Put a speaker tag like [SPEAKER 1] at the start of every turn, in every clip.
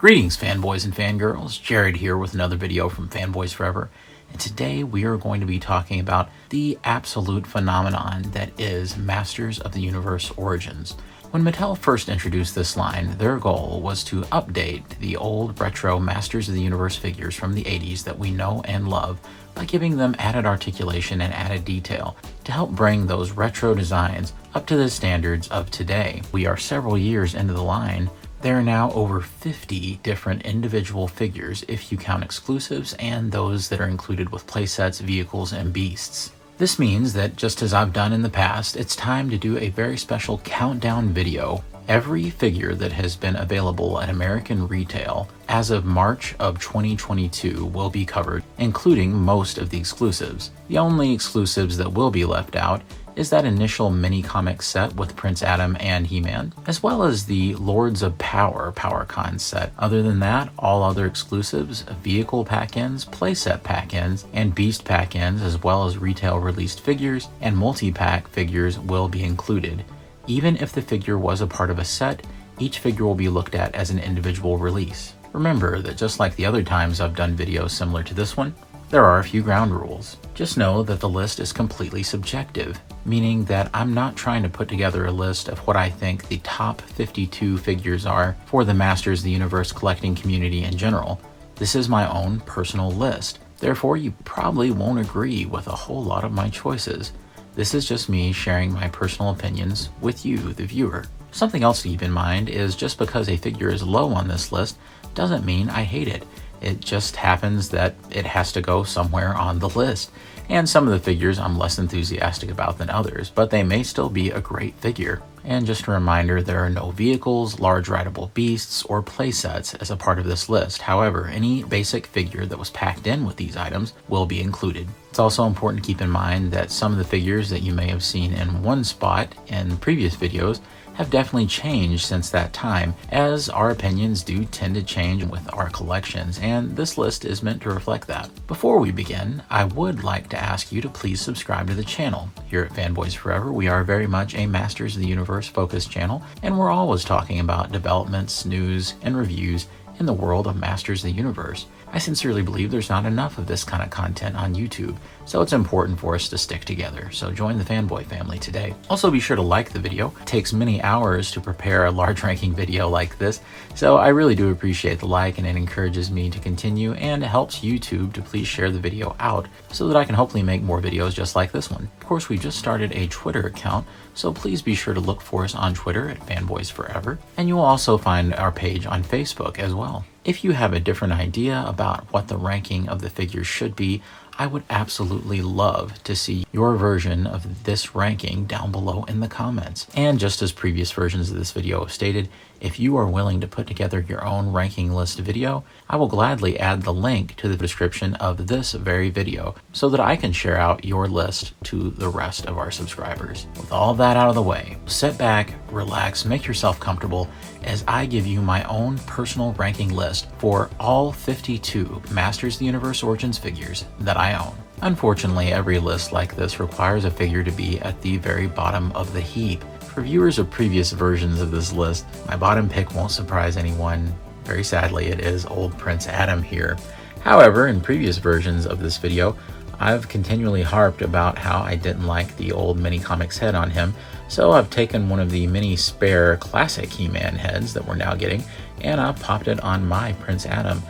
[SPEAKER 1] Greetings, fanboys and fangirls. Jared here with another video from Fanboys Forever. And today we are going to be talking about the absolute phenomenon that is Masters of the Universe Origins. When Mattel first introduced this line, their goal was to update the old retro Masters of the Universe figures from the 80s that we know and love by giving them added articulation and added detail to help bring those retro designs up to the standards of today. We are several years into the line. There are now over 50 different individual figures if you count exclusives and those that are included with playsets, vehicles, and beasts. This means that just as I've done in the past, it's time to do a very special countdown video. Every figure that has been available at American retail as of March of 2022 will be covered, including most of the exclusives. The only exclusives that will be left out is that initial mini-comic set with Prince Adam and He-Man, as well as the Lords of Power Powercon set. Other than that, all other exclusives, vehicle pack-ins, playset pack-ins, and beast pack-ins, as well as retail released figures and multi-pack figures will be included. Even if the figure was a part of a set, each figure will be looked at as an individual release. Remember that just like the other times I've done videos similar to this one, there are a few ground rules. Just know that the list is completely subjective, meaning that I'm not trying to put together a list of what I think the top 52 figures are for the Masters of the Universe collecting community in general. This is my own personal list. Therefore, you probably won't agree with a whole lot of my choices. This is just me sharing my personal opinions with you, the viewer. Something else to keep in mind is just because a figure is low on this list doesn't mean I hate it. It just happens that it has to go somewhere on the list. And some of the figures I'm less enthusiastic about than others, but they may still be a great figure. And just a reminder, there are no vehicles, large rideable beasts, or playsets as a part of this list. However, any basic figure that was packed in with these items will be included. It's also important to keep in mind that some of the figures that you may have seen in one spot in previous videos have definitely changed since that time, as our opinions do tend to change with our collections, and this list is meant to reflect that. Before we begin, I would like to ask you to please subscribe to the channel. Here at Fanboys Forever, we are very much a Masters of the Universe focused channel, and we're always talking about developments, news, and reviews in the world of Masters of the Universe. I sincerely believe there's not enough of this kind of content on YouTube, so it's important for us to stick together. So join the fanboy family today. Also be sure to like the video. It takes many hours to prepare a large ranking video like this, so I really do appreciate the like, and it encourages me to continue and helps YouTube to please share the video out so that I can hopefully make more videos just like this one. Of course, we just started a Twitter account, so please be sure to look for us on Twitter at Fanboys Forever, and you will also find our page on Facebook as well. If you have a different idea about what the ranking of the figures should be, I would absolutely love to see your version of this ranking down below in the comments. And just as previous versions of this video have stated, if you are willing to put together your own ranking list video, I will gladly add the link to the description of this very video so that I can share out your list to the rest of our subscribers. With all that out of the way, sit back, relax, make yourself comfortable as I give you my own personal ranking list for all 52 Masters of the Universe Origins figures that I own. Unfortunately, every list like this requires a figure to be at the very bottom of the heap. For viewers of previous versions of this list, my bottom pick won't surprise anyone. Very sadly, it is old Prince Adam here. However, in previous versions of this video, I've continually harped about how I didn't like the old mini-comics head on him, so I've taken one of the mini spare classic He-Man heads that we're now getting, and I've popped it on my Prince Adam.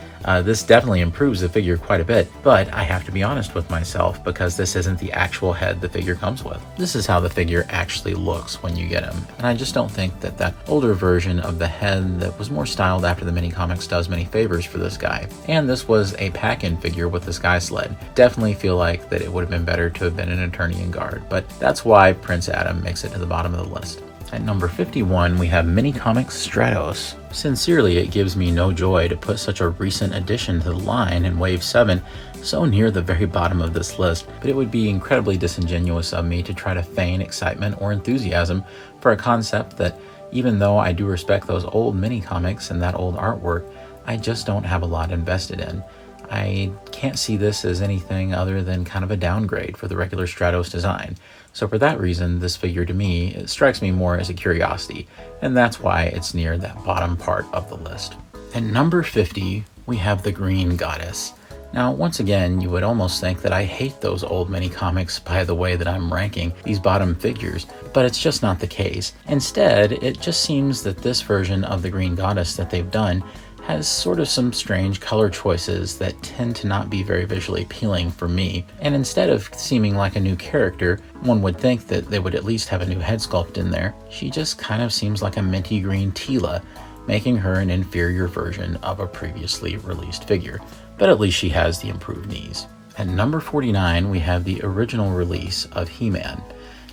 [SPEAKER 1] This definitely improves the figure quite a bit, but I have to be honest with myself because this isn't the actual head the figure comes with. This is how the figure actually looks when you get him, and I just don't think that that older version of the head that was more styled after the mini comics does many favors for this guy. And this was a pack-in figure with the Sky Sled. Definitely feel like that it would have been better to have been an Eternian guard, but that's why Prince Adam makes it to the bottom of the list. At number 51, we have Mini Comics Stratos. Sincerely, it gives me no joy to put such a recent addition to the line in Wave 7 so near the very bottom of this list, but it would be incredibly disingenuous of me to try to feign excitement or enthusiasm for a concept that, even though I do respect those old mini comics and that old artwork, I just don't have a lot invested in. I can't see this as anything other than kind of a downgrade for the regular Stratos design. So for that reason, this figure to me, it strikes me more as a curiosity, and that's why it's near that bottom part of the list. At number 50, we have the Green Goddess. Now, once again, you would almost think that I hate those old mini-comics by the way that I'm ranking these bottom figures, but it's just not the case. Instead, it just seems that this version of the Green Goddess that they've done has sort of some strange color choices that tend to not be very visually appealing for me. And instead of seeming like a new character, one would think that they would at least have a new head sculpt in there. She just kind of seems like a minty green Tila, making her an inferior version of a previously released figure. But at least she has the improved knees. At number 49, we have the original release of He-Man.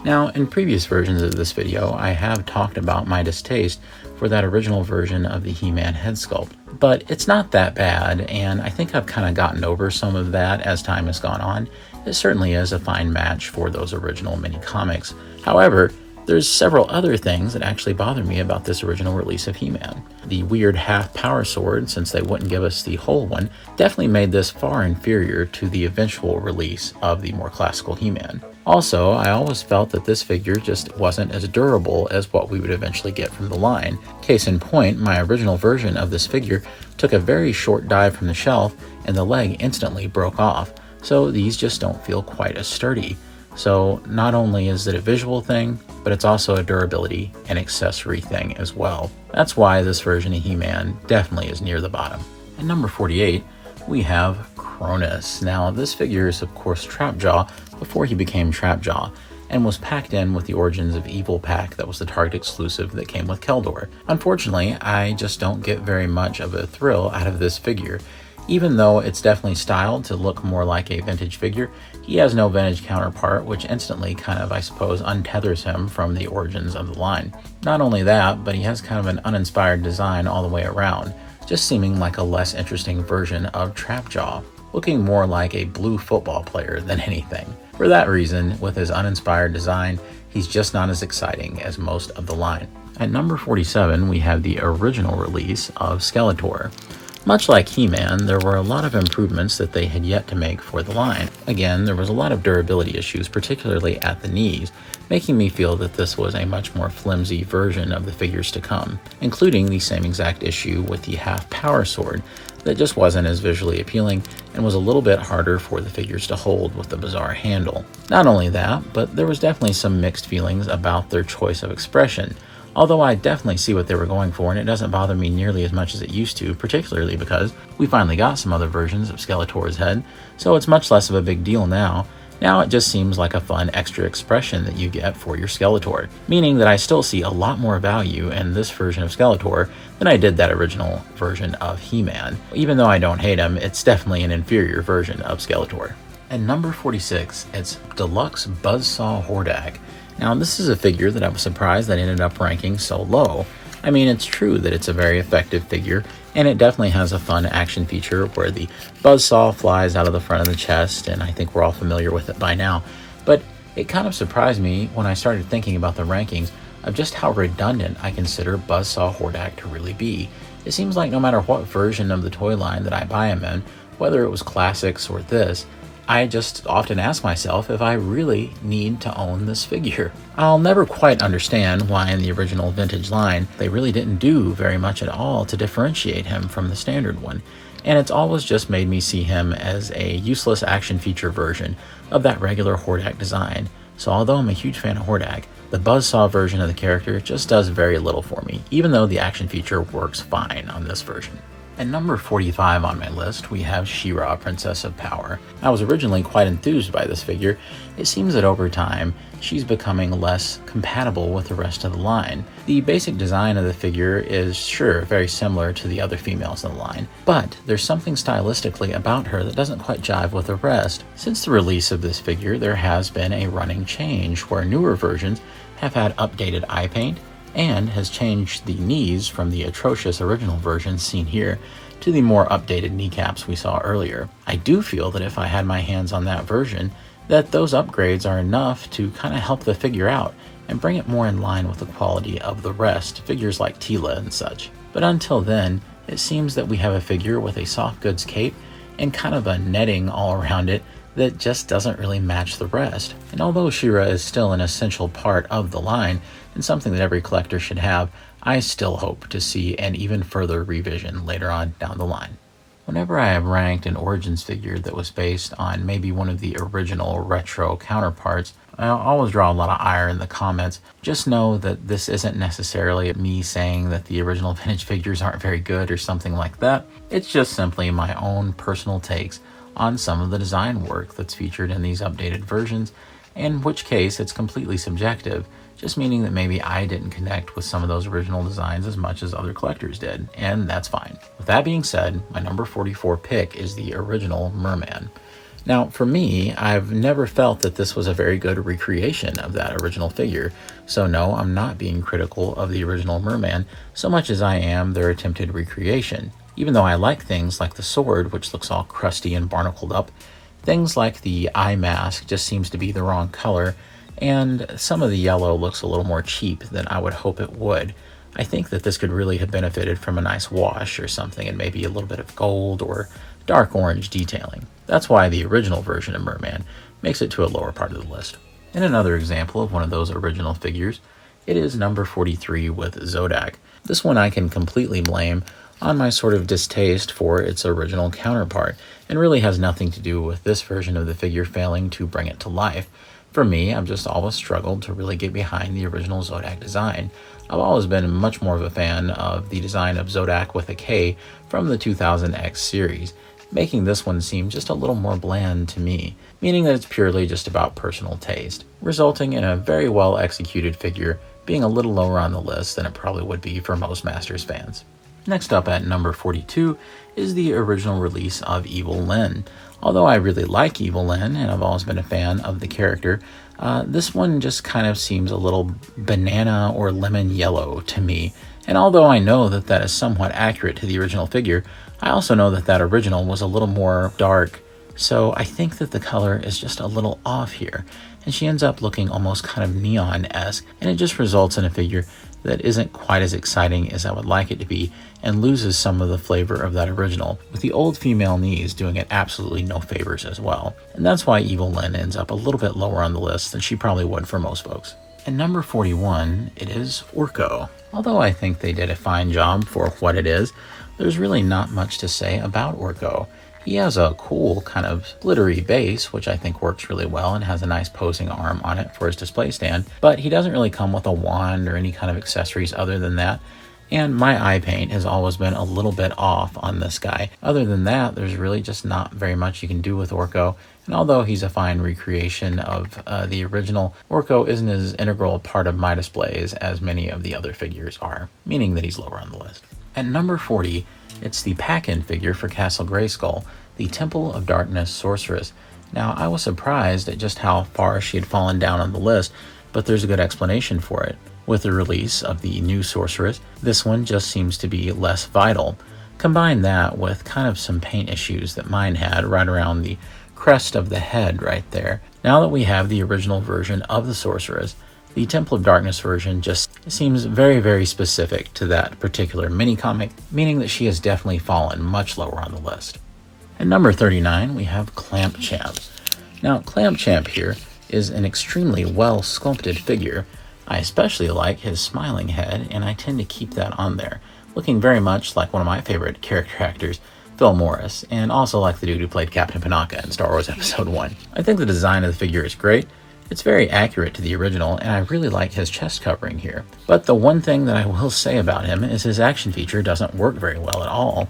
[SPEAKER 1] Now, in previous versions of this video, I have talked about my distaste for that original version of the He-Man head sculpt, but it's not that bad, and I think I've kind of gotten over some of that as time has gone on. It certainly is a fine match for those original mini comics. However, there's several other things that actually bother me about this original release of He-Man. The weird half power sword, since they wouldn't give us the whole one, definitely made this far inferior to the eventual release of the more classical He-Man. Also, I always felt that this figure just wasn't as durable as what we would eventually get from the line. Case in point, my original version of this figure took a very short dive from the shelf and the leg instantly broke off, so these just don't feel quite as sturdy. So not only is it a visual thing, but it's also a durability and accessory thing as well. That's why this version of He-Man definitely is near the bottom. At number 48, we have Cronus. Now, this figure is of course Trapjaw before he became Trapjaw, and was packed in with the Origins of Evil pack that was the Target exclusive that came with Kaldor. Unfortunately, I just don't get very much of a thrill out of this figure. Even though it's definitely styled to look more like a vintage figure, he has no vintage counterpart, which instantly kind of, I suppose, untethers him from the origins of the line. Not only that, but he has kind of an uninspired design all the way around, just seeming like a less interesting version of Trapjaw, looking more like a blue football player than anything. For that reason, with his uninspired design, he's just not as exciting as most of the line. At number 47, we have the original release of Skeletor. Much like He-Man, there were a lot of improvements that they had yet to make for the line. Again, there was a lot of durability issues, particularly at the knees, making me feel that this was a much more flimsy version of the figures to come, including the same exact issue with the half power sword that just wasn't as visually appealing and was a little bit harder for the figures to hold with the bizarre handle. Not only that, but there was definitely some mixed feelings about their choice of expression. Although I definitely see what they were going for, and it doesn't bother me nearly as much as it used to, particularly because we finally got some other versions of Skeletor's head, so it's much less of a big deal now. Now it just seems like a fun extra expression that you get for your Skeletor, meaning that I still see a lot more value in this version of Skeletor than I did that original version of He-Man. Even though I don't hate him, it's definitely an inferior version of Skeletor. At number 46, it's Deluxe Buzzsaw Hordak. Now, this is a figure that I was surprised that ended up ranking so low. I mean, it's true that it's a very effective figure, and it definitely has a fun action feature where the buzzsaw flies out of the front of the chest, and I think we're all familiar with it by now. But it kind of surprised me when I started thinking about the rankings of just how redundant I consider Buzzsaw Hordak to really be. It seems like no matter what version of the toy line that I buy him in, whether it was classics or this, I just often ask myself if I really need to own this figure. I'll never quite understand why in the original vintage line they really didn't do very much at all to differentiate him from the standard one, and it's always just made me see him as a useless action feature version of that regular Hordak design. So although I'm a huge fan of Hordak, the Buzzsaw version of the character just does very little for me, even though the action feature works fine on this version. At number 45 on my list, we have Shira, Princess of Power. I was originally quite enthused by this figure. It seems that over time, she's becoming less compatible with the rest of the line. The basic design of the figure is, sure, very similar to the other females in the line, but there's something stylistically about her that doesn't quite jive with the rest. Since the release of this figure, there has been a running change where newer versions have had updated eye paint, and has changed the knees from the atrocious original version seen here to the more updated kneecaps we saw earlier. I do feel that if I had my hands on that version, that those upgrades are enough to kind of help the figure out and bring it more in line with the quality of the rest, figures like Tila and such. But until then, it seems that we have a figure with a soft goods cape and kind of a netting all around it that just doesn't really match the rest. And although Shira is still an essential part of the line and something that every collector should have, I still hope to see an even further revision later on down the line. Whenever I have ranked an Origins figure that was based on maybe one of the original retro counterparts, I always draw a lot of ire in the comments. Just know that this isn't necessarily me saying that the original vintage figures aren't very good or something like that. It's just simply my own personal takes on some of the design work that's featured in these updated versions, in which case it's completely subjective, just meaning that maybe I didn't connect with some of those original designs as much as other collectors did, and that's fine. With that being said, my number 44 pick is the original Merman. Now, for me, I've never felt that this was a very good recreation of that original figure, so no, I'm not being critical of the original Merman so much as I am their attempted recreation. Even though I like things like the sword, which looks all crusty and barnacled up, things like the eye mask just seems to be the wrong color, and some of the yellow looks a little more cheap than I would hope it would. I think that this could really have benefited from a nice wash or something, and maybe a little bit of gold or dark orange detailing. That's why the original version of Merman makes it to a lower part of the list. And another example of one of those original figures, it is number 43 with Zodak. This one I can completely blame on my sort of distaste for its original counterpart, and really has nothing to do with this version of the figure failing to bring it to life. For me, I've just always struggled to really get behind the original Zodak design. I've always been much more of a fan of the design of Zodak with a K from the 2000X series, making this one seem just a little more bland to me, meaning that it's purely just about personal taste, resulting in a very well executed figure being a little lower on the list than it probably would be for most Masters fans. Next up at number 42 is the original release of Evil Lyn. Although I really like Evil Lyn and I've always been a fan of the character, this one just kind of seems a little banana or lemon yellow to me. And although I know that that is somewhat accurate to the original figure, I also know that that original was a little more dark, so I think that the color is just a little off here, and she ends up looking almost kind of neon-esque, and it just results in a figure that isn't quite as exciting as I would like it to be, and loses some of the flavor of that original, with the old female knees doing it absolutely no favors as well. And that's why Evil Lyn ends up a little bit lower on the list than she probably would for most folks. At number 41, it is Orko. Although I think they did a fine job for what it is, there's really not much to say about Orko. He has a cool kind of glittery base, which I think works really well and has a nice posing arm on it for his display stand, but he doesn't really come with a wand or any kind of accessories other than that. And my eye paint has always been a little bit off on this guy. Other than that, there's really just not very much you can do with Orko. And although he's a fine recreation of the original, Orko isn't as integral a part of my displays as many of the other figures are, meaning that he's lower on the list. At number 40, it's the pack-in figure for Castle Grayskull, the Temple of Darkness Sorceress. Now, I was surprised at just how far she had fallen down on the list, but there's a good explanation for it. With the release of the new Sorceress, this one just seems to be less vital. Combine that with kind of some paint issues that mine had right around the crest of the head right there. Now that we have the original version of the Sorceress, the Temple of Darkness version just seems very, very specific to that particular mini-comic, meaning that she has definitely fallen much lower on the list. At number 39, we have Clamp Champ. Now, Clamp Champ here is an extremely well-sculpted figure. I especially like his smiling head, and I tend to keep that on there, looking very much like one of my favorite character actors, Phil Morris, and also like the dude who played Captain Panaka in Star Wars Episode 1. I think the design of the figure is great. It's very accurate to the original, and I really like his chest covering here. But the one thing that I will say about him is his action feature doesn't work very well at all.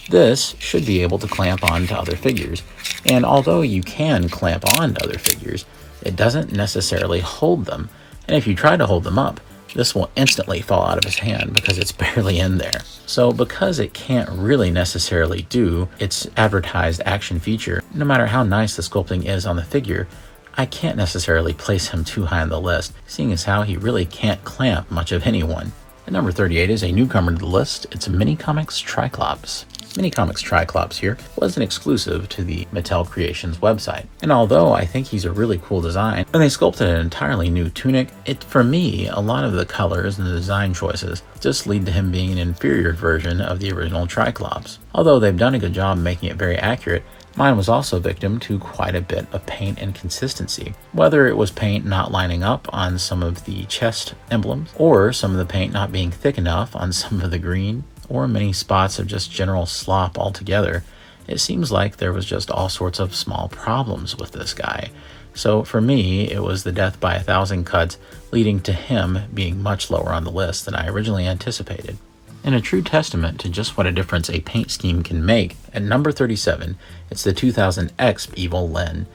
[SPEAKER 1] This should be able to clamp on to other figures, and although you can clamp on to other figures, it doesn't necessarily hold them, and if you try to hold them up, this will instantly fall out of his hand because it's barely in there. So because it can't really necessarily do its advertised action feature, no matter how nice the sculpting is on the figure, I can't necessarily place him too high on the list, seeing as how he really can't clamp much of anyone. At number 38 is a newcomer to the list. It's Mini-Comics Triclops. Mini-Comics Triclops here was an exclusive to the Mattel Creations website. And although I think he's a really cool design, when they sculpted an entirely new tunic, for me, a lot of the colors and the design choices just lead to him being an inferior version of the original Triclops. Although they've done a good job making it very accurate, Mine was also victim to quite a bit of paint inconsistency, whether it was paint not lining up on some of the chest emblems, or some of the paint not being thick enough on some of the green, or many spots of just general slop altogether. It seems like there was just all sorts of small problems with this guy. So for me, it was the death by 1,000 cuts, leading to him being much lower on the list than I originally anticipated. In a true testament to just what a difference a paint scheme can make, at number 37, it's the 2000X Evil Lyn.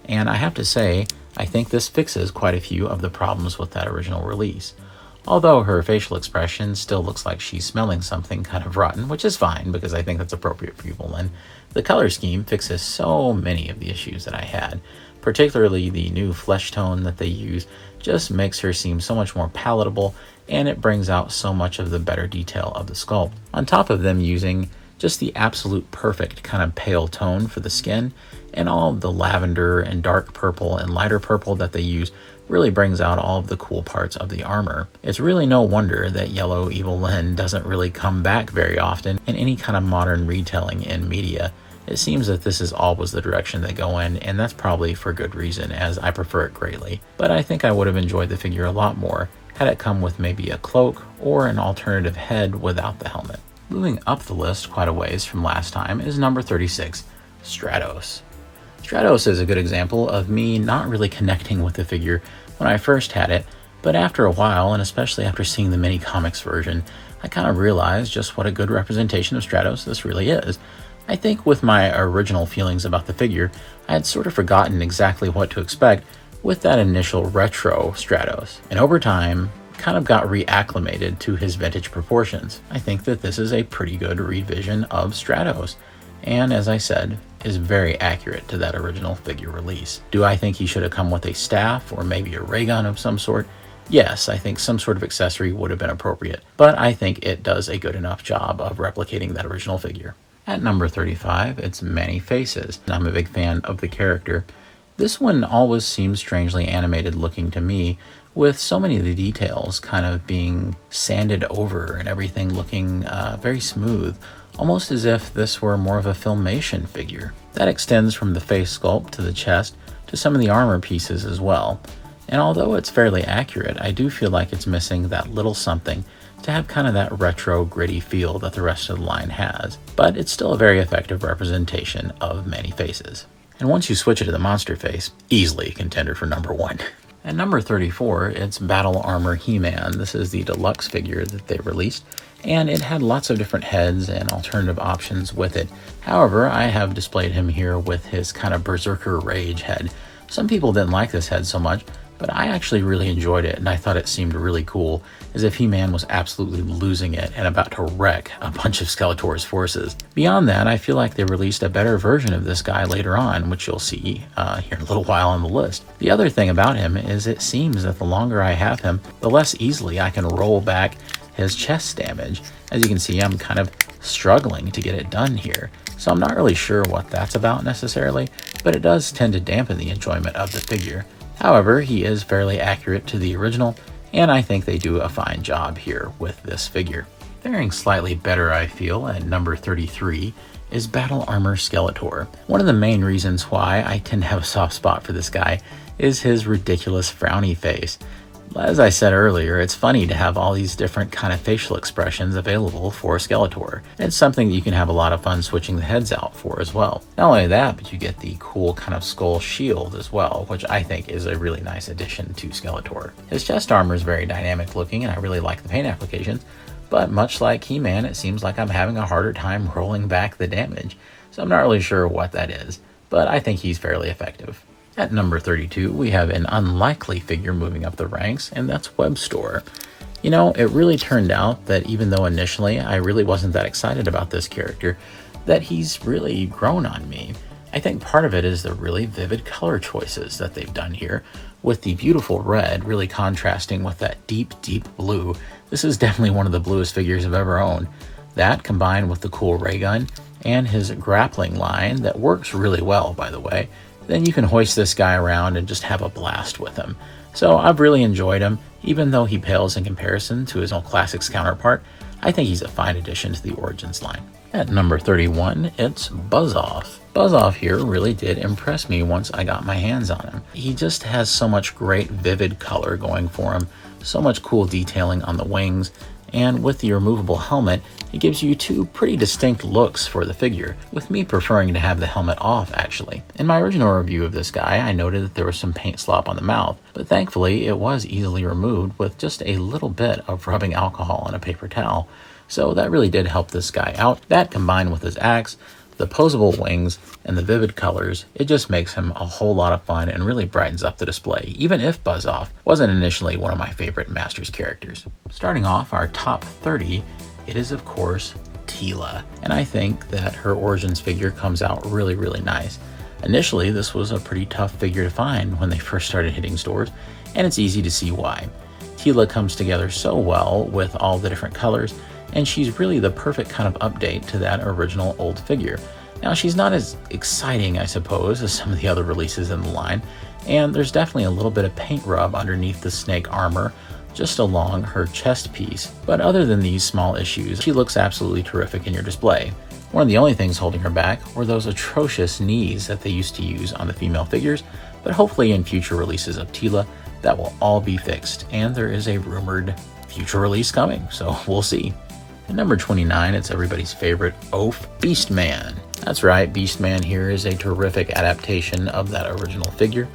[SPEAKER 1] And I have to say, I think this fixes quite a few of the problems with that original release. Although her facial expression still looks like she's smelling something kind of rotten, which is fine because I think that's appropriate for Evil Lyn, the color scheme fixes so many of the issues that I had. Particularly the new flesh tone that they use just makes her seem so much more palatable, and it brings out so much of the better detail of the sculpt. On top of them using just the absolute perfect kind of pale tone for the skin, and all of the lavender and dark purple and lighter purple that they use really brings out all of the cool parts of the armor. It's really no wonder that Yellow Evil Lyn doesn't really come back very often in any kind of modern retelling in media. It seems that this is always the direction they go in, and that's probably for good reason, as I prefer it greatly. But I think I would have enjoyed the figure a lot more had it come with maybe a cloak or an alternative head without the helmet. Moving up the list quite a ways from last time is number 36, Stratos. Stratos is a good example of me not really connecting with the figure when I first had it, but after a while, and especially after seeing the mini comics version, I kind of realized just what a good representation of Stratos this really is. I think with my original feelings about the figure, I had sort of forgotten exactly what to expect with that initial retro Stratos, and over time, kind of got reacclimated to his vintage proportions. I think that this is a pretty good revision of Stratos, and as I said, is very accurate to that original figure release. Do I think he should have come with a staff or maybe a ray gun of some sort? Yes, I think some sort of accessory would have been appropriate, but I think it does a good enough job of replicating that original figure. At number 35, it's Many Faces. I'm a big fan of the character. This one always seems strangely animated looking to me, with so many of the details kind of being sanded over and everything looking very smooth, almost as if this were more of a filmation figure. That extends from the face sculpt to the chest to some of the armor pieces as well. And although it's fairly accurate, I do feel like it's missing that little something to have kind of that retro gritty feel that the rest of the line has, but it's still a very effective representation of Many Faces. And once you switch it to the monster face, easily a contender for number 1. At number 34, it's Battle Armor He-Man. This is the deluxe figure that they released, and it had lots of different heads and alternative options with it. However, I have displayed him here with his kind of Berserker Rage head. Some people didn't like this head so much, but I actually really enjoyed it, and I thought it seemed really cool, as if He-Man was absolutely losing it and about to wreck a bunch of Skeletor's forces. Beyond that, I feel like they released a better version of this guy later on, which you'll see here in a little while on the list. The other thing about him is it seems that the longer I have him, the less easily I can roll back his chest damage. As you can see, I'm kind of struggling to get it done here, so I'm not really sure what that's about necessarily, but it does tend to dampen the enjoyment of the figure. However, he is fairly accurate to the original, and I think they do a fine job here with this figure. Faring slightly better, I feel, at number 33 is Battle Armor Skeletor. One of the main reasons why I tend to have a soft spot for this guy is his ridiculous frowny face. As I said earlier, it's funny to have all these different kind of facial expressions available for Skeletor. It's something that you can have a lot of fun switching the heads out for as well. Not only that, but you get the cool kind of skull shield as well, which I think is a really nice addition to Skeletor. His chest armor is very dynamic looking, and I really like the paint applications, but much like He-Man, it seems like I'm having a harder time rolling back the damage, so I'm not really sure what that is, but I think he's fairly effective. At number 32, we have an unlikely figure moving up the ranks, and that's Webstore. You know, it really turned out that even though initially I really wasn't that excited about this character, that he's really grown on me. I think part of it is the really vivid color choices that they've done here, with the beautiful red really contrasting with that deep, deep blue. This is definitely one of the bluest figures I've ever owned. That combined with the cool ray gun and his grappling line that works really well, by the way, then you can hoist this guy around and just have a blast with him. So I've really enjoyed him, even though he pales in comparison to his old classics counterpart. I think he's a fine addition to the Origins line. At number 31, it's Buzz-Off. Buzz-Off here really did impress me once I got my hands on him. He just has so much great vivid color going for him, so much cool detailing on the wings, and with the removable helmet, it gives you two pretty distinct looks for the figure, with me preferring to have the helmet off actually. In my original review of this guy, I noted that there was some paint slop on the mouth, but thankfully it was easily removed with just a little bit of rubbing alcohol on a paper towel, so that really did help this guy out. That combined with his axe, the posable wings, and the vivid colors, it just makes him a whole lot of fun and really brightens up the display, even if Buzz-Off wasn't initially one of my favorite Masters characters. Starting off our top 30, it is of course Tila, and I think that her Origins figure comes out really, really nice. Initially, this was a pretty tough figure to find when they first started hitting stores, and it's easy to see why. Tila comes together so well with all the different colors, and she's really the perfect kind of update to that original old figure. Now, she's not as exciting, I suppose, as some of the other releases in the line, and there's definitely a little bit of paint rub underneath the snake armor, just along her chest piece. But other than these small issues, she looks absolutely terrific in your display. One of the only things holding her back were those atrocious knees that they used to use on the female figures, but hopefully in future releases of Tila, that will all be fixed, and there is a rumored future release coming, so we'll see. At number 29, it's everybody's favorite oaf, Beastman. That's right, Beastman here is a terrific adaptation of that original figure,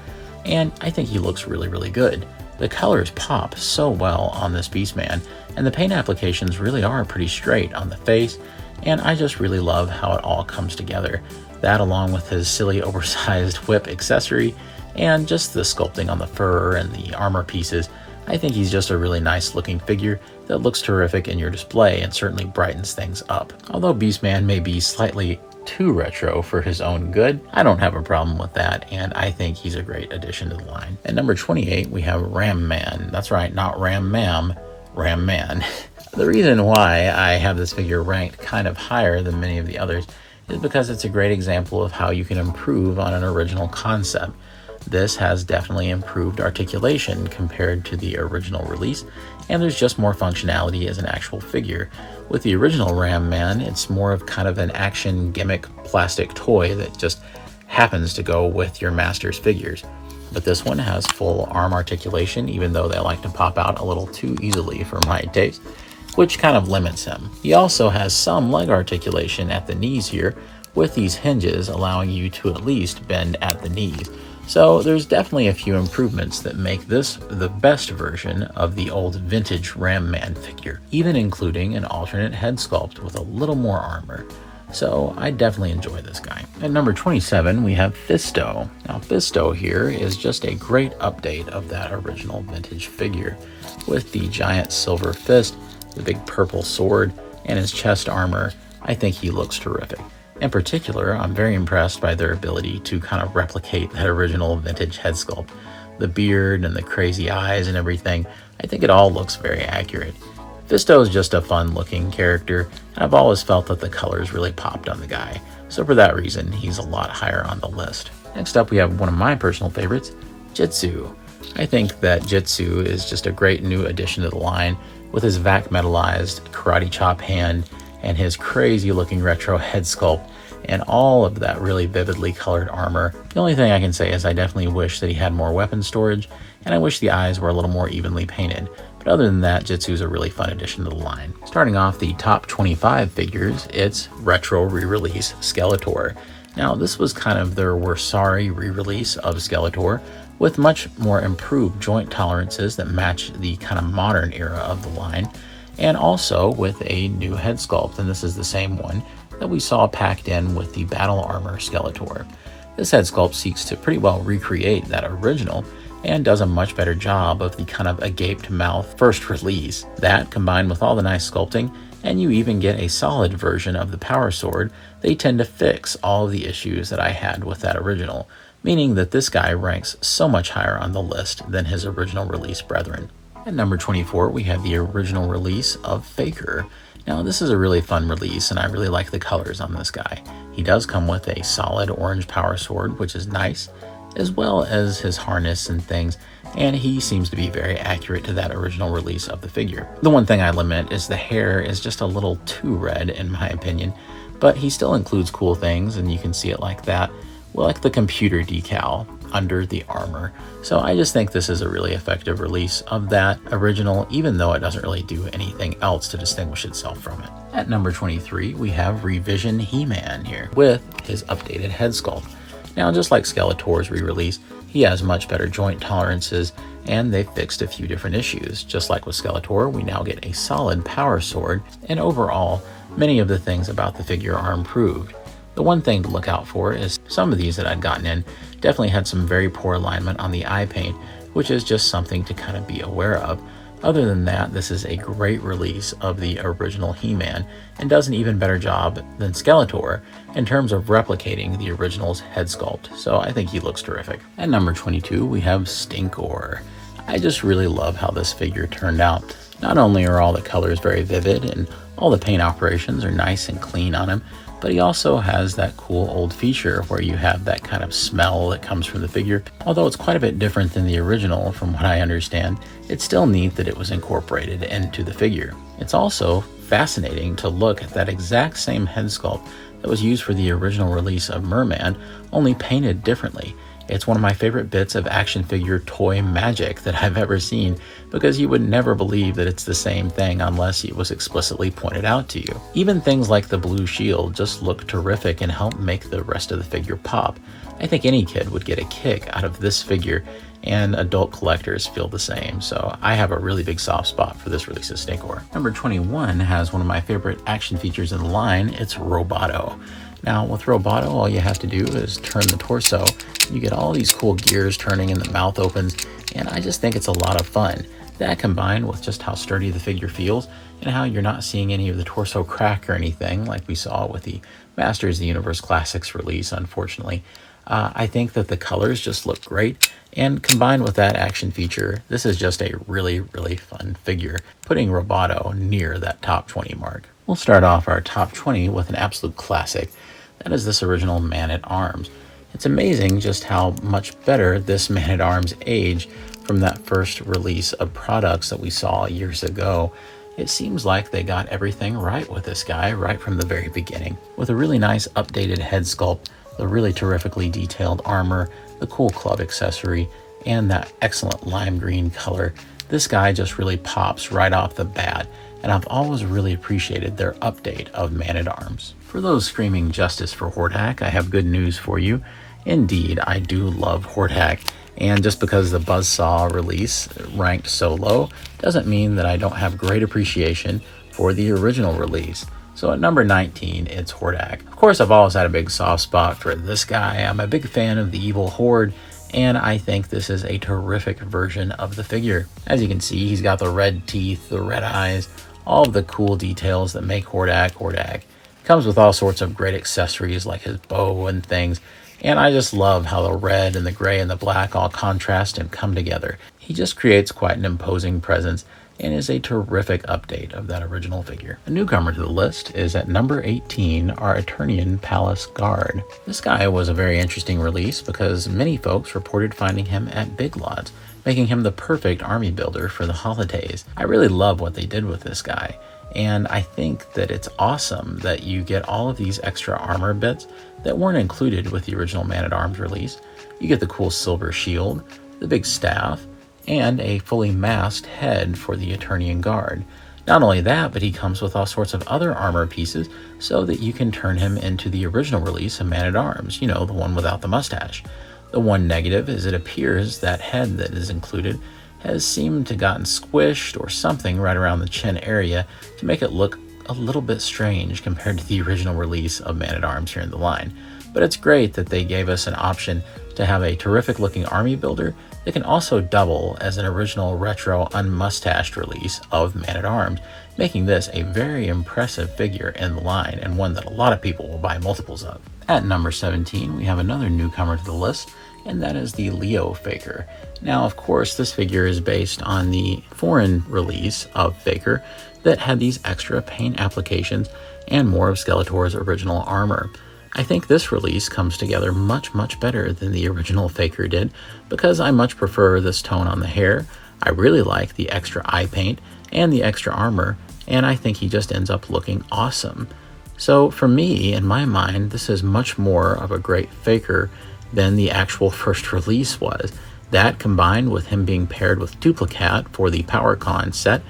[SPEAKER 1] and I think he looks really, really good. The colors pop so well on this Beastman, and the paint applications really are pretty straight on the face, and I just really love how it all comes together. That along with his silly oversized whip accessory, and just the sculpting on the fur and the armor pieces, I think he's just a really nice looking figure that looks terrific in your display and certainly brightens things up. Although Beastman may be slightly too retro for his own good, I don't have a problem with that, and I think he's a great addition to the line. At number 28, we have Ram Man. That's right, not Ram Mam, Ram Man. The reason why I have this figure ranked kind of higher than many of the others is because it's a great example of how you can improve on an original concept. This has definitely improved articulation compared to the original release, and there's just more functionality as an actual figure. With the original Ram Man, it's more of kind of an action gimmick plastic toy that just happens to go with your Masters figures. But this one has full arm articulation, even though they like to pop out a little too easily for my taste, which kind of limits him. He also has some leg articulation at the knees here, with these hinges allowing you to at least bend at the knees. So there's definitely a few improvements that make this the best version of the old vintage Ram Man figure, even including an alternate head sculpt with a little more armor. So I definitely enjoy this guy. At number 27, we have Fisto. Now Fisto here is just a great update of that original vintage figure, with the giant silver fist, the big purple sword, and his chest armor. I think he looks terrific. In particular, I'm very impressed by their ability to kind of replicate that original vintage head sculpt. The beard and the crazy eyes and everything, I think it all looks very accurate. Fisto is just a fun looking character, and I've always felt that the colors really popped on the guy, so for that reason, he's a lot higher on the list. Next up, we have one of my personal favorites, Jitsu. I think that Jitsu is just a great new addition to the line, with his vac metallized karate chop hand and his crazy looking retro head sculpt and all of that really vividly colored armor. The only thing I can say is I definitely wish that he had more weapon storage, and I wish the eyes were a little more evenly painted. But other than that, Jitsu's a really fun addition to the line. Starting off the top 25 figures, it's retro re-release Skeletor. Now this was kind of their We're Sorry re-release of Skeletor, with much more improved joint tolerances that match the kind of modern era of the line, and also with a new head sculpt, and this is the same one that we saw packed in with the battle armor Skeletor. This head sculpt seeks to pretty well recreate that original and does a much better job of the kind of agaped mouth first release. That, combined with all the nice sculpting, and you even get a solid version of the power sword, they tend to fix all of the issues that I had with that original, meaning that this guy ranks so much higher on the list than his original release brethren. At number 24, we have the original release of Faker. Now this is a really fun release, and I really like the colors on this guy. He does come with a solid orange power sword, which is nice, as well as his harness and things. and he seems to be very accurate to that original release of the figure. The one thing I lament is the hair is just a little too red in my opinion, but he still includes cool things, and you can see it like that, well, like the computer decal under the armor. So I just think this is a really effective release of that original, even though it doesn't really do anything else to distinguish itself from it. At number 23, we have Revision He-Man here with his updated head sculpt. Now, just like Skeletor's re-release, he has much better joint tolerances, and they've fixed a few different issues. Just like with Skeletor, we now get a solid power sword, and overall, many of the things about the figure are improved. The one thing to look out for is some of these that I'd gotten in definitely had some very poor alignment on the eye paint, which is just something to kind of be aware of. Other than that, this is a great release of the original He-Man and does an even better job than Skeletor in terms of replicating the original's head sculpt, so I think he looks terrific. At number 22, we have Stinkore. I just really love how this figure turned out. Not only are all the colors very vivid and all the paint operations are nice and clean on him, but he also has that cool old feature where you have that kind of smell that comes from the figure. Although it's quite a bit different than the original from what I understand, it's still neat that it was incorporated into the figure. It's also fascinating to look at that exact same head sculpt that was used for the original release of Merman, only painted differently. It's one of my favorite bits of action figure toy magic that I've ever seen, because you would never believe that it's the same thing unless it was explicitly pointed out to you. Even things like the blue shield just look terrific and help make the rest of the figure pop. I think any kid would get a kick out of this figure, and adult collectors feel the same, so I have a really big soft spot for this release of Stinkore. Number 21 has one of my favorite action features in the line. It's Roboto. Now, with Roboto, all you have to do is turn the torso. You get all these cool gears turning and the mouth opens, and I just think it's a lot of fun. That combined with just how sturdy the figure feels and how you're not seeing any of the torso crack or anything like we saw with the Masters of the Universe Classics release, unfortunately. I think that the colors just look great, and combined with that action feature, this is just a really, really fun figure, putting Roboto near that top 20 mark. We'll start off our top 20 with an absolute classic. That is this original Man-at-Arms. It's amazing just how much better this Man-at-Arms aged from that first release of products that we saw years ago. It seems like they got everything right with this guy right from the very beginning. With a really nice updated head sculpt, the really terrifically detailed armor, the cool club accessory, and that excellent lime green color, this guy just really pops right off the bat, and I've always really appreciated their update of Man-at-Arms. For those screaming justice for Horde, I have good news for you. Indeed, I do love Horde, and just because the Buzzsaw release ranked so low doesn't mean that I don't have great appreciation for the original release. So at number 19, it's Horde. Of course, I've always had a big soft spot for this guy. I'm a big fan of the evil Horde, and I think this is a terrific version of the figure. As you can see, he's got the red teeth, the red eyes, all of the cool details that make Horde. Comes with all sorts of great accessories like his bow and things, and I just love how the red and the gray and the black all contrast and come together. He just creates quite an imposing presence and is a terrific update of that original figure. A newcomer to the list is at number 18, our Eternian Palace Guard. This guy was a very interesting release because many folks reported finding him at Big Lots, making him the perfect army builder for the holidays. I really love what they did with this guy, and I think that it's awesome that you get all of these extra armor bits that weren't included with the original Man-at-Arms release. You get the cool silver shield, the big staff, and a fully masked head for the Eternian Guard. Not only that, but he comes with all sorts of other armor pieces so that you can turn him into the original release of Man-at-Arms, you know, the one without the mustache. The one negative is it appears that head that is included has seemed to gotten squished or something right around the chin area to make it look a little bit strange compared to the original release of Man-at-Arms here in the line. But it's great that they gave us an option to have a terrific looking army builder that can also double as an original retro unmustached release of Man-at-Arms, making this a very impressive figure in the line and one that a lot of people will buy multiples of. At number 17, we have another newcomer to the list, and that is the Leo Faker. Now, of course, this figure is based on the foreign release of Faker that had these extra paint applications and more of Skeletor's original armor. I think this release comes together much better than the original Faker did because I much prefer this tone on the hair. I really like the extra eye paint and the extra armor, and I think he just ends up looking awesome. So for me, in my mind, this is much more of a great Faker than the actual first release was. That, combined with him being paired with Duplicat for the Powercon set,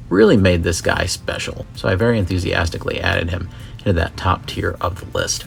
[SPEAKER 1] really made this guy special. So I very enthusiastically added him into that top tier of the list.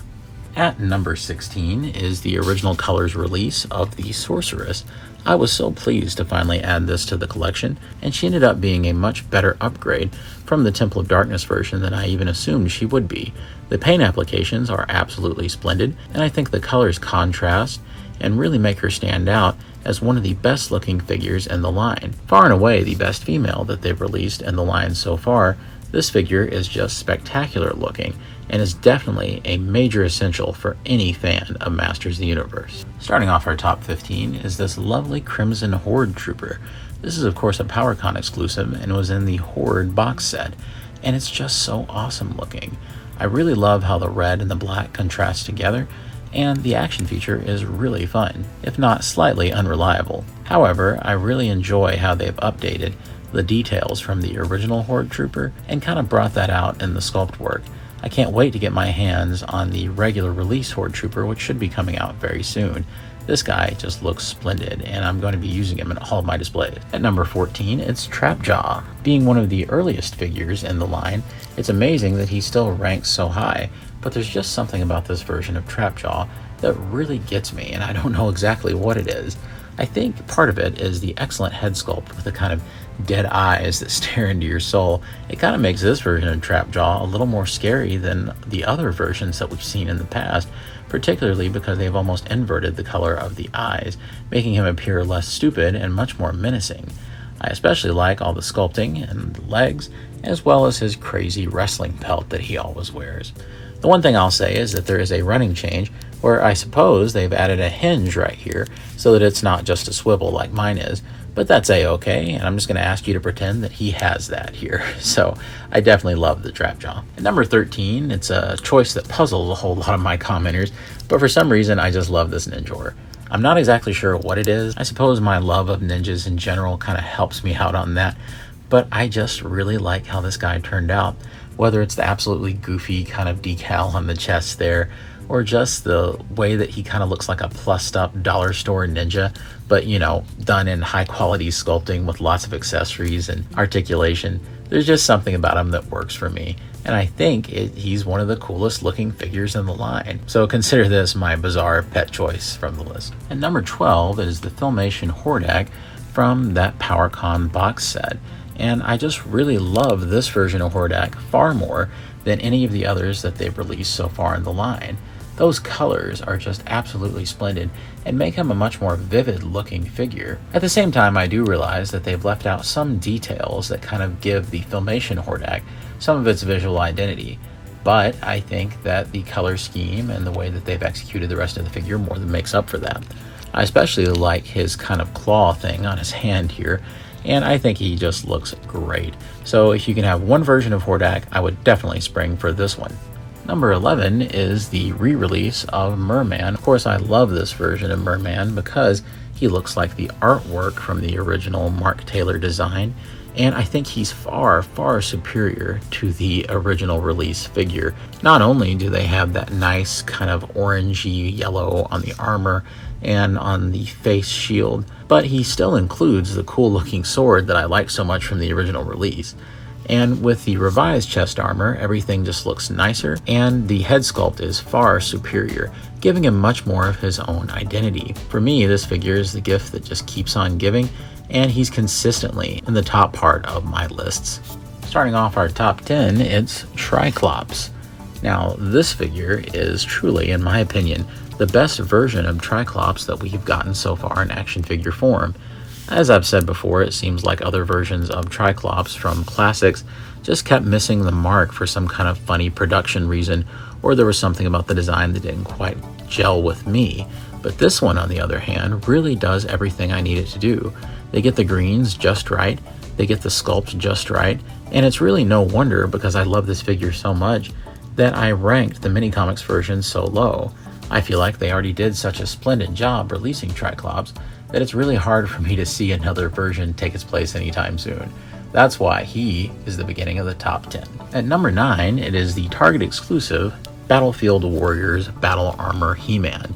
[SPEAKER 1] At number 16 is the original colors release of the Sorceress. I was so pleased to finally add this to the collection, and she ended up being a much better upgrade from the Temple of Darkness version than I even assumed she would be. The paint applications are absolutely splendid, and I think the colors contrast and really make her stand out as one of the best looking figures in the line. Far and away the best female that they've released in the line so far, this figure is just spectacular looking and is definitely a major essential for any fan of Masters of the Universe. Starting off our top 15 is this lovely Crimson Horde Trooper. This is of course a Powercon exclusive and was in the Horde box set, and it's just so awesome looking. I really love how the red and the black contrast together, and the action feature is really fun, if not slightly unreliable. However, I really enjoy how they've updated the details from the original Horde Trooper and kind of brought that out in the sculpt work. I can't wait to get my hands on the regular release Horde Trooper, which should be coming out very soon. This guy just looks splendid, and I'm going to be using him in all of my displays. At number 14, it's Trapjaw. Being one of the earliest figures in the line, it's amazing that he still ranks so high, but there's just something about this version of Trapjaw that really gets me, and I don't know exactly what it is. I think part of it is the excellent head sculpt with the kind of dead eyes that stare into your soul. It kind of makes this version of Trapjaw a little more scary than the other versions that we've seen in the past, particularly because they've almost inverted the color of the eyes, making him appear less stupid and much more menacing. I especially like all the sculpting and the legs, as well as his crazy wrestling belt that he always wears. The one thing I'll say is that there is a running change where I suppose they've added a hinge right here so that it's not just a swivel like mine is, but that's a-okay, and I'm just going to ask you to pretend that he has that here. So I definitely love the Trapjaw. At number 13, it's a choice that puzzles a whole lot of my commenters, but for some reason I just love this Ninjor. I'm not exactly sure what it is. I suppose my love of ninjas in general kind of helps me out on that, but I just really like how this guy turned out. Whether it's the absolutely goofy kind of decal on the chest there, or just the way that he kind of looks like a plussed up dollar store ninja, but you know, done in high quality sculpting with lots of accessories and articulation. There's just something about him that works for me, and I think he's one of the coolest looking figures in the line. So consider this my bizarre pet choice from the list. And number 12 is the Filmation Hordak from that Powercon box set. And I just really love this version of Hordak far more than any of the others that they've released so far in the line. Those colors are just absolutely splendid and make him a much more vivid looking figure. At the same time, I do realize that they've left out some details that kind of give the Filmation Hordak some of its visual identity, but I think that the color scheme and the way that they've executed the rest of the figure more than makes up for that. I especially like his kind of claw thing on his hand here, and I think he just looks great. So if you can have one version of Hordak, I would definitely spring for this one. Number 11 is the re-release of Merman. Of course, I love this version of Merman because he looks like the artwork from the original Mark Taylor design, and I think he's far superior to the original release figure. Not only do they have that nice kind of orangey yellow on the armor and on the face shield, but he still includes the cool looking sword that I like so much from the original release. And with the revised chest armor, everything just looks nicer, and the head sculpt is far superior, giving him much more of his own identity. For me, this figure is the gift that just keeps on giving, and he's consistently in the top part of my lists. Starting off our top 10, it's Triclops. Now, this figure is truly, in my opinion, the best version of Triclops that we've gotten so far in action figure form. As I've said before, it seems like other versions of Triclops from classics just kept missing the mark for some kind of funny production reason, or there was something about the design that didn't quite gel with me. But this one, on the other hand, really does everything I need it to do. They get the greens just right, they get the sculpt just right, and it's really no wonder, because I love this figure so much, that I ranked the mini comics version so low. I feel like they already did such a splendid job releasing Triclops that it's really hard for me to see another version take its place anytime soon. That's why he is the beginning of the top 10. At number 9, it is the Target exclusive Battlefield Warriors Battle Armor He-Man.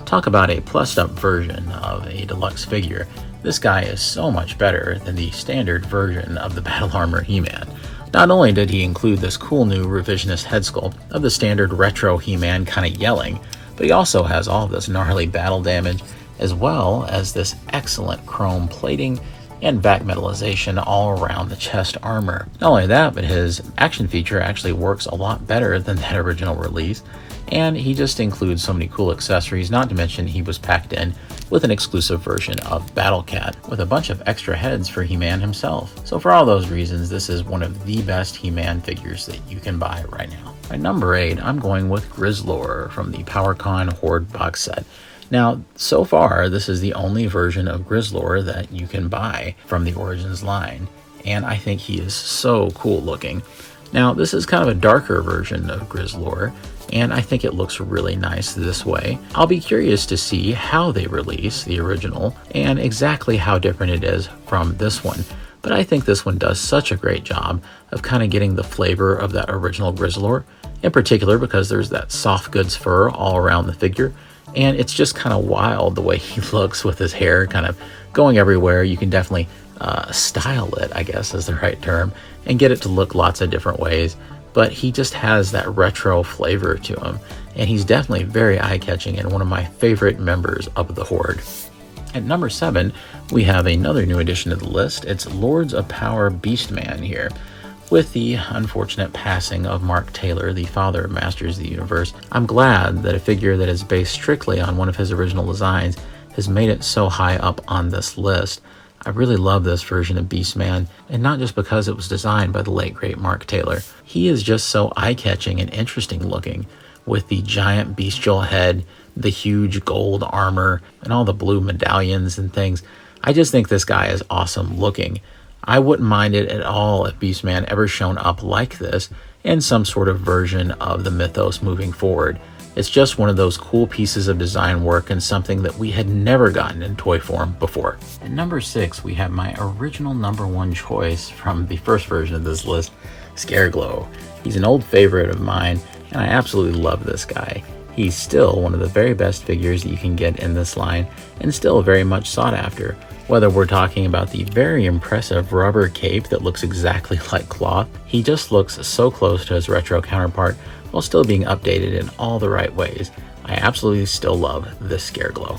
[SPEAKER 1] Talk about a plussed up version of a deluxe figure. This guy is so much better than the standard version of the Battle Armor He-Man. Not only did he include this cool new revisionist head sculpt of the standard retro He-Man kind of yelling, but he also has all of this gnarly battle damage, as well as this excellent chrome plating and back metallization all around the chest armor. Not only that, but his action feature actually works a lot better than that original release, and he just includes so many cool accessories, not to mention he was packed in with an exclusive version of Battle Cat with a bunch of extra heads for He-Man himself. So for all those reasons, this is one of the best He-Man figures that you can buy right now. At number 8, I'm going with Grizzlor from the Powercon Horde box set. Now, so far, this is the only version of Grizzlor that you can buy from the Origins line, and I think he is so cool looking. Now, this is kind of a darker version of Grizzlor, and I think it looks really nice this way. I'll be curious to see how they release the original and exactly how different it is from this one. But I think this one does such a great job of kind of getting the flavor of that original Grizzlor, in particular because there's that soft goods fur all around the figure, and it's just kind of wild the way he looks with his hair kind of going everywhere. You can definitely style it, I guess is the right term, and get it to look lots of different ways. But he just has that retro flavor to him, and he's definitely very eye-catching and one of my favorite members of the Horde. At number 7, we have another new addition to the list. It's Lords of Power Beastman here. With the unfortunate passing of Mark Taylor, the father of Masters of the Universe, I'm glad that a figure that is based strictly on one of his original designs has made it so high up on this list. I really love this version of Beastman, and not just because it was designed by the late great Mark Taylor. He is just so eye-catching and interesting looking, with the giant bestial head, the huge gold armor, and all the blue medallions and things. I just think this guy is awesome looking. I wouldn't mind it at all if Beastman ever shown up like this in some sort of version of the mythos moving forward. It's just one of those cool pieces of design work and something that we had never gotten in toy form before. At number 6, we have my original number 1 choice from the first version of this list, Scareglow. He's an old favorite of mine, and I absolutely love this guy. He's still one of the very best figures that you can get in this line, and still very much sought after. Whether we're talking about the very impressive rubber cape that looks exactly like cloth, he just looks so close to his retro counterpart while still being updated in all the right ways. I absolutely still love this Scareglow.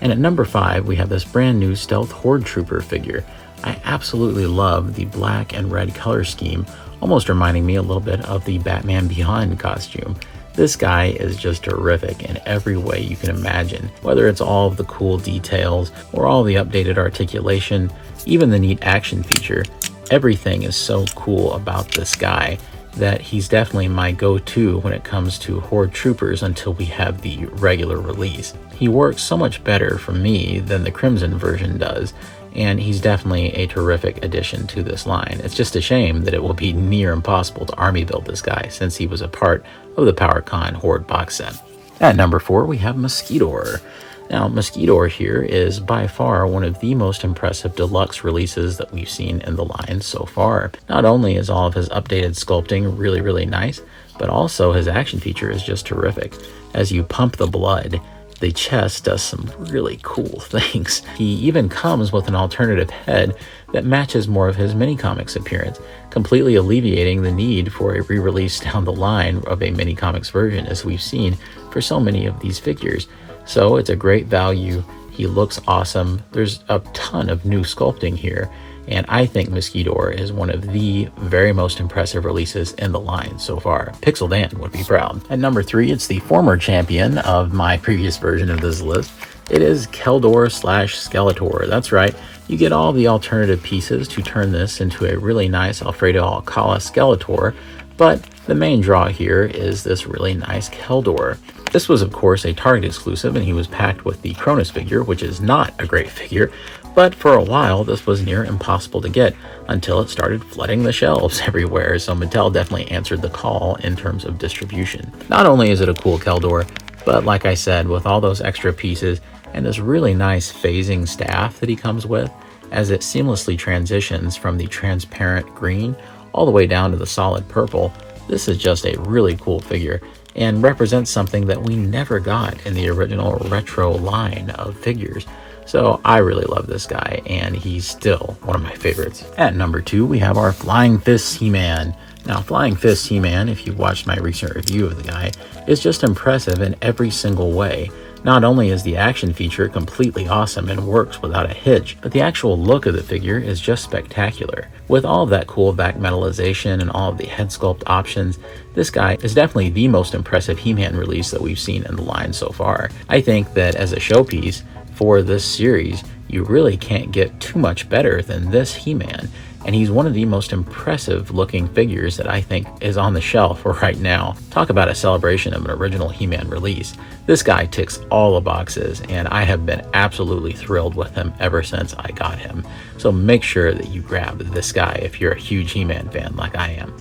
[SPEAKER 1] And at number 5, we have this brand new Stealth Horde Trooper figure. I absolutely love the black and red color scheme, almost reminding me a little bit of the Batman Beyond costume. This guy is just terrific in every way you can imagine, whether it's all of the cool details or all the updated articulation, even the neat action feature. Everything is so cool about this guy that he's definitely my go-to when it comes to Horde Troopers until we have the regular release. He works so much better for me than the Crimson version does, and he's definitely a terrific addition to this line. It's just a shame that it will be near impossible to army build this guy since he was a part of the Powercon Horde box set. At number 4, we have Mosquitor. Now, Mosquitor here is by far one of the most impressive deluxe releases that we've seen in the line so far. Not only is all of his updated sculpting really nice, but also his action feature is just terrific. As you pump the blood, the chest does some really cool things. He even comes with an alternative head that matches more of his mini-comics appearance, completely alleviating the need for a re-release down the line of a mini-comics version as we've seen for so many of these figures. So it's a great value. He looks awesome. There's a ton of new sculpting here, and I think Mosquitor is one of the very most impressive releases in the line so far. Pixel Dan would be proud. At number 3, it's the former champion of my previous version of this list. It is Kaldor Skeletor. That's right, you get all the alternative pieces to turn this into a really nice Alfredo Alcala Skeletor, but the main draw here is this really nice Kaldor. This was of course a Target exclusive, and he was packed with the Cronus figure, which is not a great figure, But for a while, this was near impossible to get until it started flooding the shelves everywhere, so Mattel definitely answered the call in terms of distribution. Not only is it a cool Kaldor, but like I said, with all those extra pieces and this really nice phasing staff that he comes with, as it seamlessly transitions from the transparent green all the way down to the solid purple, this is just a really cool figure and represents something that we never got in the original retro line of figures. So I really love this guy, and he's still one of my favorites. At number 2, we have our Flying Fist He-Man. Now, Flying Fist He-Man, if you've watched my recent review of the guy, is just impressive in every single way. Not only is the action feature completely awesome and works without a hitch, but the actual look of the figure is just spectacular. With all of that cool back metallization and all of the head sculpt options, this guy is definitely the most impressive He-Man release that we've seen in the line so far. I think that as a showpiece for this series, you really can't get too much better than this He-Man, and he's one of the most impressive looking figures that I think is on the shelf right now. Talk about a celebration of an original He-Man release. This guy ticks all the boxes, and I have been absolutely thrilled with him ever since I got him. So make sure that you grab this guy if you're a huge He-Man fan like I am.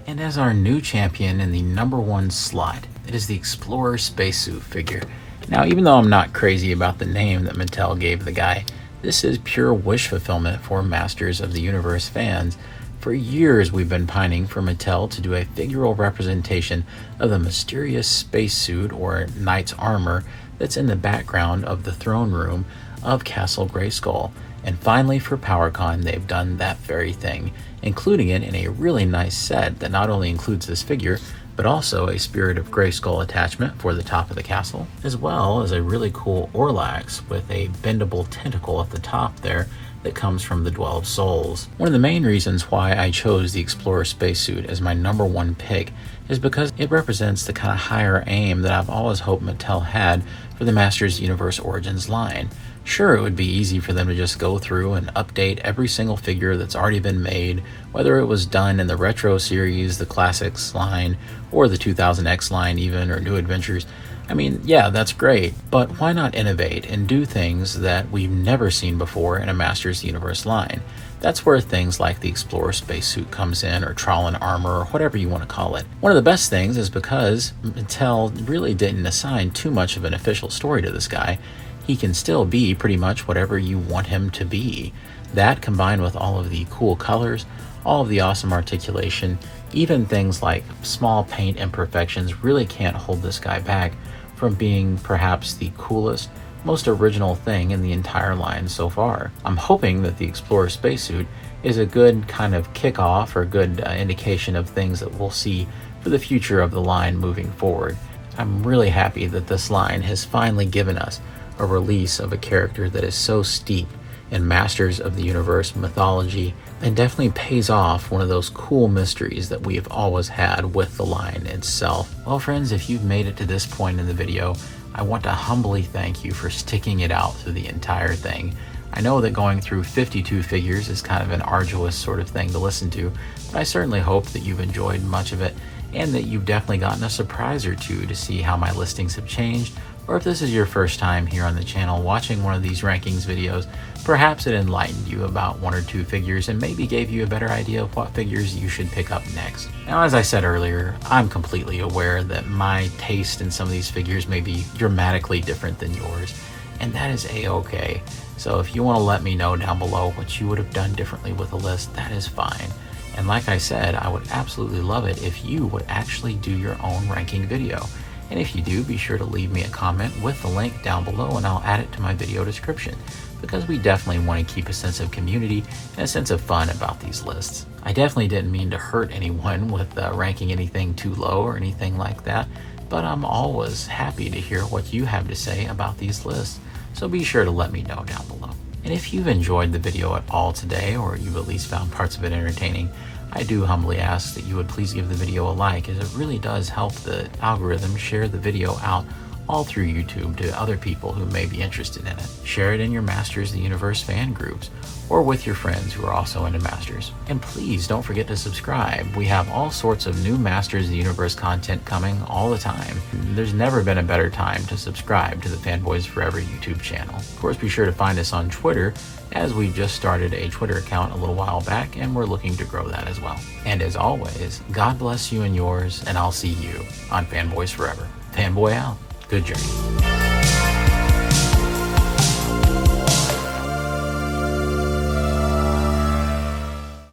[SPEAKER 1] And as our new champion in the number 1 slot, it is the Explorer Spacesuit figure. Now, even though I'm not crazy about the name that Mattel gave the guy, this is pure wish fulfillment for Masters of the Universe fans. For years, we've been pining for Mattel to do a figural representation of the mysterious spacesuit or knight's armor that's in the background of the throne room of Castle Grayskull. And finally, for Powercon, they've done that very thing, including it in a really nice set that not only includes this figure, but also a Spirit of Grayskull attachment for the top of the castle, as well as a really cool Orlax with a bendable tentacle at the top there that comes from the Dwell of Souls. One of the main reasons why I chose the Explorer Spacesuit as my number 1 pick is because it represents the kind of higher aim that I've always hoped Mattel had for the Masters Universe Origins line. Sure, it would be easy for them to just go through and update every single figure that's already been made, whether it was done in the Retro series, the Classics line, or the 2000X line even, or New Adventures. I mean, yeah, that's great, but why not innovate and do things that we've never seen before in a Masters Universe line? That's where things like the Explorer Spacesuit comes in, or Trawlin Armor, or whatever you want to call it. One of the best things is because Mattel really didn't assign too much of an official story to this guy. He can still be pretty much whatever you want him to be. That, combined with all of the cool colors, all of the awesome articulation, even things like small paint imperfections, really can't hold this guy back from being perhaps the coolest, most original thing in the entire line so far. I'm hoping that the Explorer Spacesuit is a good kind of kickoff or good indication of things that we'll see for the future of the line moving forward. I'm really happy that this line has finally given us a release of a character that is so steep in Masters of the Universe mythology and definitely pays off one of those cool mysteries that we have always had with the line itself. Well, friends, if you've made it to this point in the video, I want to humbly thank you for sticking it out through the entire thing. I know that going through 52 figures is kind of an arduous sort of thing to listen to, but I certainly hope that you've enjoyed much of it and that you've definitely gotten a surprise or two to see how my listings have changed. Or if this is your first time here on the channel watching one of these rankings videos, perhaps it enlightened you about 1 or 2 figures and maybe gave you a better idea of what figures you should pick up next. Now, as I said earlier, I'm completely aware that my taste in some of these figures may be dramatically different than yours, and that is a-okay. So if you want to let me know down below what you would have done differently with the list, that is fine. And like I said, I would absolutely love it if you would actually do your own ranking video. And if you do, be sure to leave me a comment with the link down below and I'll add it to my video description, because we definitely want to keep a sense of community and a sense of fun about these lists. I definitely didn't mean to hurt anyone with ranking anything too low or anything like that, but I'm always happy to hear what you have to say about these lists, so be sure to let me know down below. And if you've enjoyed the video at all today, or you've at least found parts of it entertaining, I do humbly ask that you would please give the video a like, as it really does help the algorithm share the video out all through YouTube to other people who may be interested in it. Share it in your Masters of the Universe fan groups, or with your friends who are also into Masters. And please don't forget to subscribe. We have all sorts of new Masters of the Universe content coming all the time. There's never been a better time to subscribe to the Fanboys Forever YouTube channel. Of course, be sure to find us on Twitter, as we just started a Twitter account a little while back, and we're looking to grow that as well. And as always, God bless you and yours, and I'll see you on Fanboys Forever. Fanboy out. Good journey.